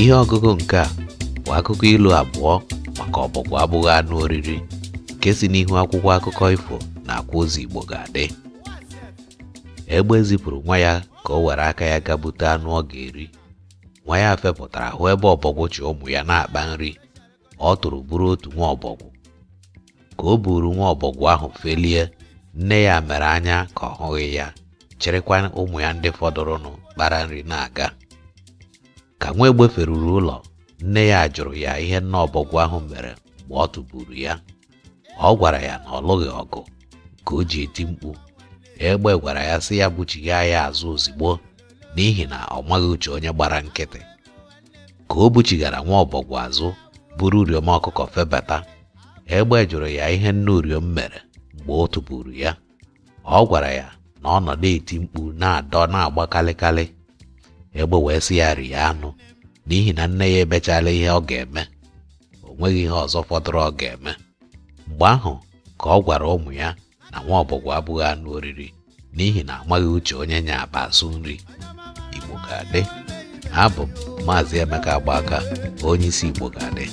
Ihe ọgụgụ nke a bụ akụkọ ilu abụọ maka ọbọgwụ abụghị anụ oriri nke si n'ihu akwụkwọ akụkọ ifo na akwa ozi Igbo ga-adị. Egbe zipụrụ nwa ya ka o were aka ya gabute anụ ọ ga-eri. Nwa ya fepụtara hụ ebe ọbọgwụ chi ụmụ ya na-akpa nri. Ọ tụrụ bụrụ otu nwa ọbọgwụ. Ka o buru nwa ọbọgwụ ahụ felie, nne ya mere anya ka ọ hụghị ya, chịrịkwa ụmụ ya ndị fọdụrụnụ kpara nri na-aga. Ka nwa egbe feruru ụlọ, nne ya jụrụ ya ihe nna ọbọgwụ ahụ mere mgbe ọ tụburu ya. Ọ gwara ya na ọ lụghị ọgụ ka o ji eti mkpu. Egbe gwara ya sị ya buchigha ya azụ ozigbo n'ihi na ọ maghị uche onye gbara nkịtị. Ka o buchigara nwa ọbọgwụ azụ buru uriom ọkụkọ febata, egbe jụrụ ya ihe nne uriom mere mgbe o tụburu ya. Ọ gwara ya na ọ nọdụ eti mkpu na-adọ na-agba kalịkalị. Egbe wee sị ya rie anụ n'ihi na nne ya ebechala ihe ọ ga-eme. O nweghị ihe ọzọ fọdụrụ ọ ga-eme. Mgbe ahụ ka ọ gwara ụmụ ya na nwa ọbọgwụ abụghị anụ oriri n'ihi na amaghị uche onye nya aba asụ nri. Igbo ga-adị. Abụ m Maazị Emeka Agbaka, onye isi Igbo ga-adị.